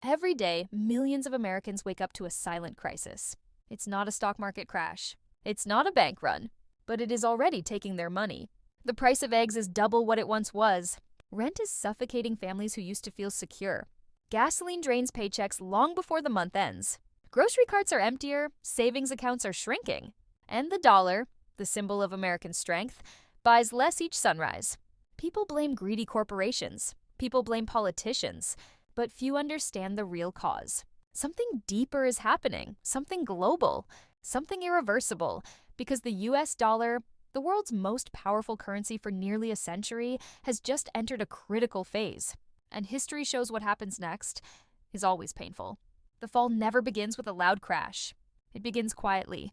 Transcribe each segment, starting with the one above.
Every day, millions of Americans wake up to a silent crisis. It's not a stock market crash. It's not a bank run. But it is already taking their money. The price of eggs is double what it once was. Rent is suffocating families who used to feel secure. Gasoline drains paychecks long before the month ends. Grocery carts are emptier, savings accounts are shrinking. And the dollar, the symbol of American strength, buys less each sunrise. People blame greedy corporations. People blame politicians. But few understand the real cause. Something deeper is happening, something global, something irreversible, because the US dollar, the world's most powerful currency for nearly a century, has just entered a critical phase. And history shows what happens next is always painful. The fall never begins with a loud crash. It begins quietly,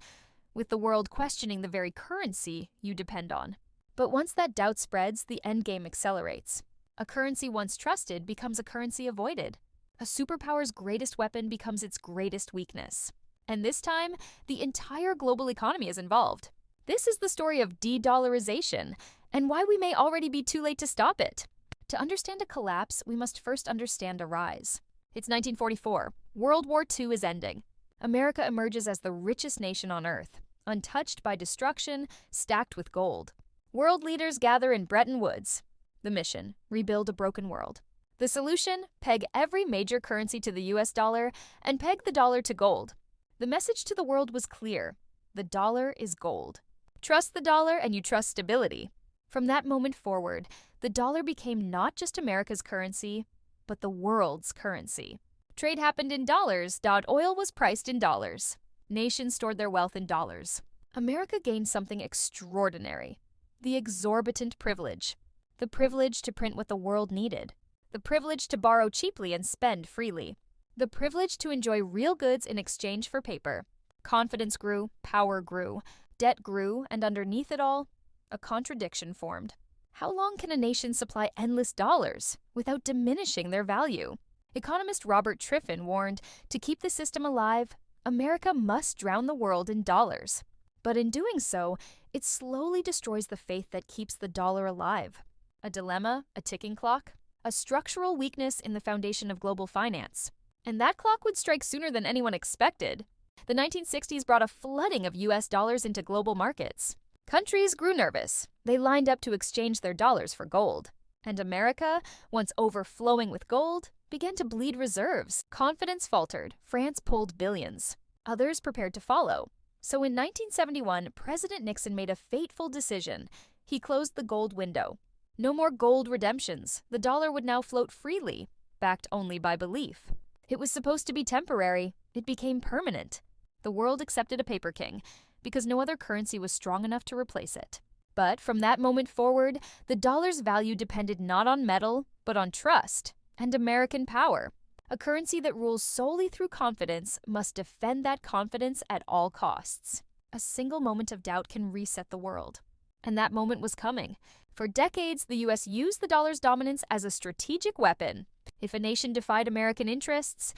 with the world questioning the very currency you depend on. But once that doubt spreads, the endgame accelerates. A currency once trusted becomes a currency avoided. A superpower's greatest weapon becomes its greatest weakness. And this time, the entire global economy is involved. This is the story of de-dollarization, and why we may already be too late to stop it. To understand a collapse, we must first understand a rise. It's 1944. World War II is ending. America emerges as the richest nation on Earth, untouched by destruction, stacked with gold. World leaders gather in Bretton Woods. The mission: rebuild a broken world. The solution: peg every major currency to the US dollar and peg the dollar to gold. The message to the world was clear: the dollar is gold. Trust the dollar and you trust stability. From that moment forward, the dollar became not just America's currency, but the world's currency. Trade happened in dollars. Oil was priced in dollars. Nations stored their wealth in dollars. America gained something extraordinary: the exorbitant privilege. The privilege to print what the world needed. The privilege to borrow cheaply and spend freely. The privilege to enjoy real goods in exchange for paper. Confidence grew, power grew, debt grew, and underneath it all, a contradiction formed. How long can a nation supply endless dollars without diminishing their value? Economist Robert Triffin warned, to keep the system alive, America must drown the world in dollars. But in doing so, it slowly destroys the faith that keeps the dollar alive. A dilemma, a ticking clock, a structural weakness in the foundation of global finance. And that clock would strike sooner than anyone expected. The 1960s brought a flooding of US dollars into global markets. Countries grew nervous. They lined up to exchange their dollars for gold. And America, once overflowing with gold, began to bleed reserves. Confidence faltered. France pulled billions. Others prepared to follow. So in 1971, President Nixon made a fateful decision. He closed the gold window. No more gold redemptions. The dollar would now float freely, backed only by belief. It was supposed to be temporary. It became permanent. The world accepted a paper king because no other currency was strong enough to replace it. But from that moment forward, the dollar's value depended not on metal, but on trust and American power. A currency that rules solely through confidence must defend that confidence at all costs. A single moment of doubt can reset the world. And that moment was coming. For decades, the US used the dollar's dominance as a strategic weapon. If a nation defied American interests,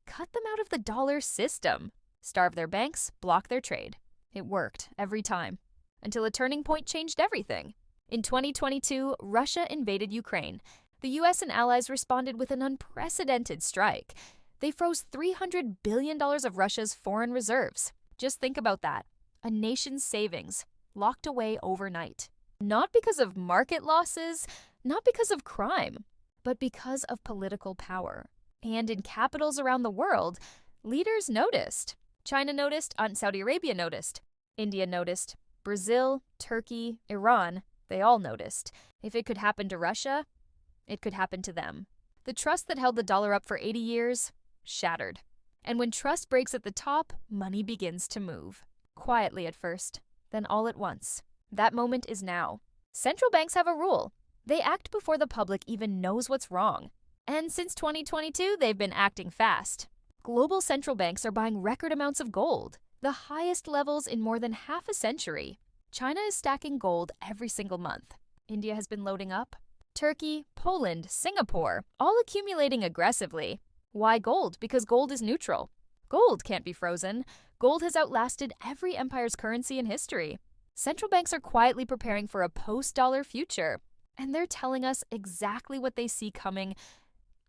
cut them out of the dollar system. Starve their banks, block their trade. It worked every time. Until a turning point changed everything. In 2022, Russia invaded Ukraine. The US and allies responded with an unprecedented strike. They froze $300 billion of Russia's foreign reserves. Just think about that. A nation's savings, locked away overnight. Not because of market losses, not because of crime, but because of political power. And in capitals around the world, leaders noticed. China noticed, Saudi Arabia noticed, India noticed, Brazil, Turkey, Iran, they all noticed. If it could happen to Russia, it could happen to them. The trust that held the dollar up for 80 years shattered. And when trust breaks at the top, money begins to move. Quietly at first, then all at once. That moment is now. Central banks have a rule. They act before the public even knows what's wrong. And since 2022, they've been acting fast. Global central banks are buying record amounts of gold, the highest levels in more than half a century. China is stacking gold every single month. India has been loading up. Turkey, Poland, Singapore, all accumulating aggressively. Why gold? Because gold is neutral. Gold can't be frozen. Gold has outlasted every empire's currency in history. Central banks are quietly preparing for a post-dollar future. And they're telling us exactly what they see coming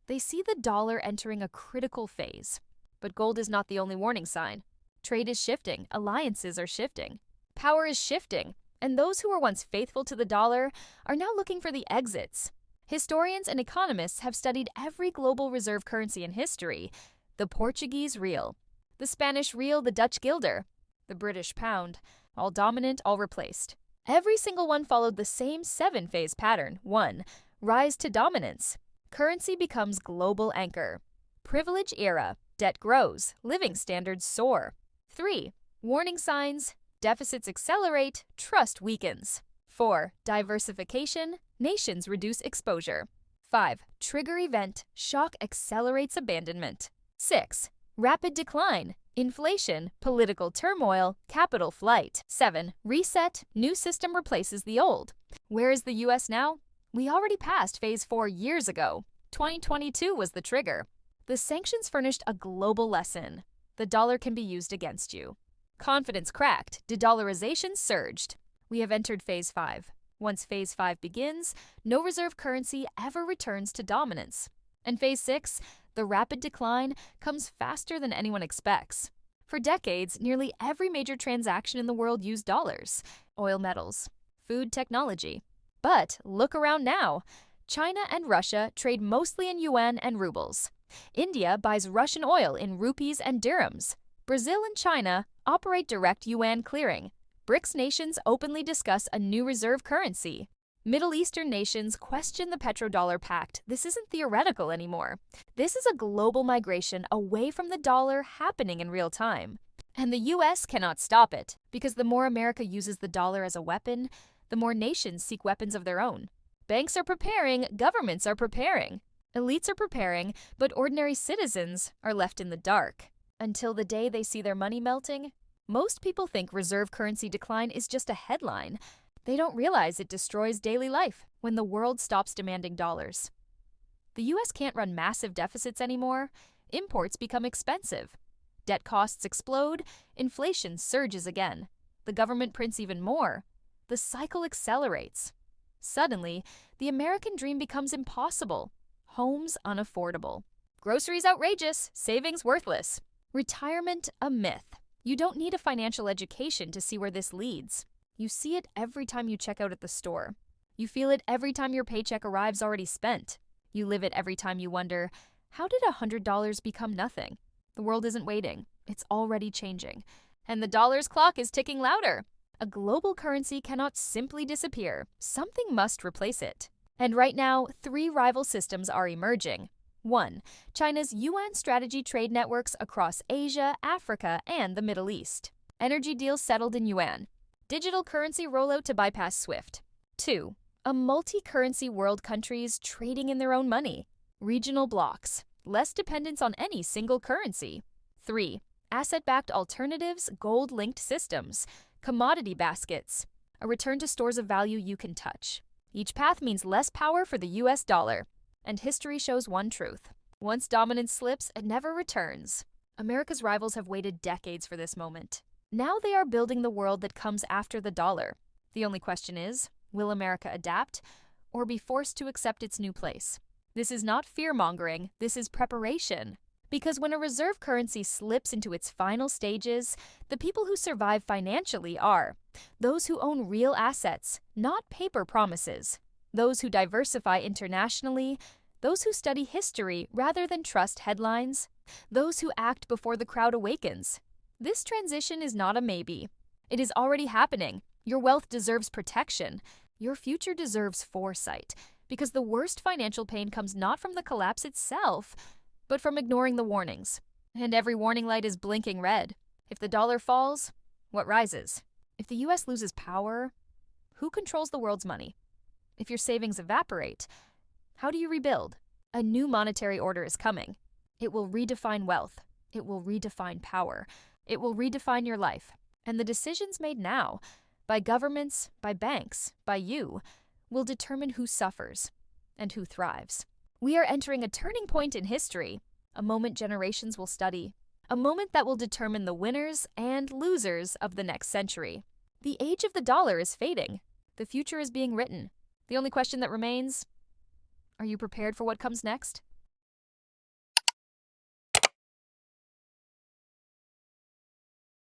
They see the dollar entering a critical phase. But gold is not the only warning sign. Trade is shifting, alliances are shifting, power is shifting, and those who were once faithful to the dollar are now looking for the exits. Historians and economists have studied every global reserve currency in history: the Portuguese real, the Spanish real, the Dutch guilder, the British pound, all dominant, all replaced. Every single one followed the same 7-phase pattern. 1. Rise to dominance. Currency becomes global anchor. Privilege era. Debt grows. Living standards soar. 3. Warning signs. Deficits accelerate. Trust weakens. 4. Diversification. Nations reduce exposure. 5. Trigger event. Shock accelerates abandonment. 6. Rapid decline. Inflation, political turmoil, capital flight. 7. Reset. New system replaces the old. Where is the US now? We already passed phase 4 years ago. 2022 was the trigger. The sanctions furnished a global lesson. The dollar can be used against you. Confidence cracked. De-Dollarization surged. We have entered phase 5. Once phase 5 begins, no reserve currency ever returns to dominance. And phase 6, the rapid decline, comes faster than anyone expects. For decades, nearly every major transaction in the world used dollars: oil, metals, food, technology. But look around now. China and Russia trade mostly in yuan and rubles. India buys Russian oil in rupees and dirhams. Brazil and China operate direct yuan clearing. BRICS nations openly discuss a new reserve currency. Middle Eastern nations question the petrodollar pact. This isn't theoretical anymore. This is a global migration away from the dollar happening in real time. And the US cannot stop it, because the more America uses the dollar as a weapon, the more nations seek weapons of their own. Banks are preparing, governments are preparing. Elites are preparing, but ordinary citizens are left in the dark. Until the day they see their money melting, most people think reserve currency decline is just a headline. They don't realize it destroys daily life when the world stops demanding dollars. The US can't run massive deficits anymore. Imports become expensive. Debt costs explode. Inflation surges again. The government prints even more. The cycle accelerates. Suddenly, the American dream becomes impossible. Homes unaffordable. Groceries outrageous. Savings worthless. Retirement a myth. You don't need a financial education to see where this leads. You see it every time you check out at the store. You feel it every time your paycheck arrives already spent. You live it every time you wonder, how did $100 become nothing? The world isn't waiting. It's already changing. And the dollar's clock is ticking louder. A global currency cannot simply disappear. Something must replace it. And right now, 3 rival systems are emerging. 1. China's yuan strategy trade networks across Asia, Africa, and the Middle East. Energy deals settled in yuan. Digital currency rollout to bypass SWIFT. 2. A multi-currency world, countries trading in their own money. Regional blocks. Less dependence on any single currency. 3. Asset-backed alternatives, gold-linked systems. Commodity baskets. A return to stores of value you can touch. Each path means less power for the US dollar. And history shows one truth. Once dominance slips, it never returns. America's rivals have waited decades for this moment. Now they are building the world that comes after the dollar. The only question is, will America adapt or be forced to accept its new place? This is not fear-mongering, this is preparation. Because when a reserve currency slips into its final stages, the people who survive financially are those who own real assets, not paper promises. Those who diversify internationally, those who study history rather than trust headlines, those who act before the crowd awakens. This transition is not a maybe. It is already happening. Your wealth deserves protection. Your future deserves foresight, because the worst financial pain comes not from the collapse itself, but from ignoring the warnings. And every warning light is blinking red. If the dollar falls, what rises? If the US loses power, who controls the world's money? If your savings evaporate, how do you rebuild? A new monetary order is coming. It will redefine wealth. It will redefine power. It will redefine your life. And the decisions made now, by governments, by banks, by you, will determine who suffers and who thrives. We are entering a turning point in history, a moment generations will study, a moment that will determine the winners and losers of the next century. The age of the dollar is fading. The future is being written. The only question that remains, are you prepared for what comes next?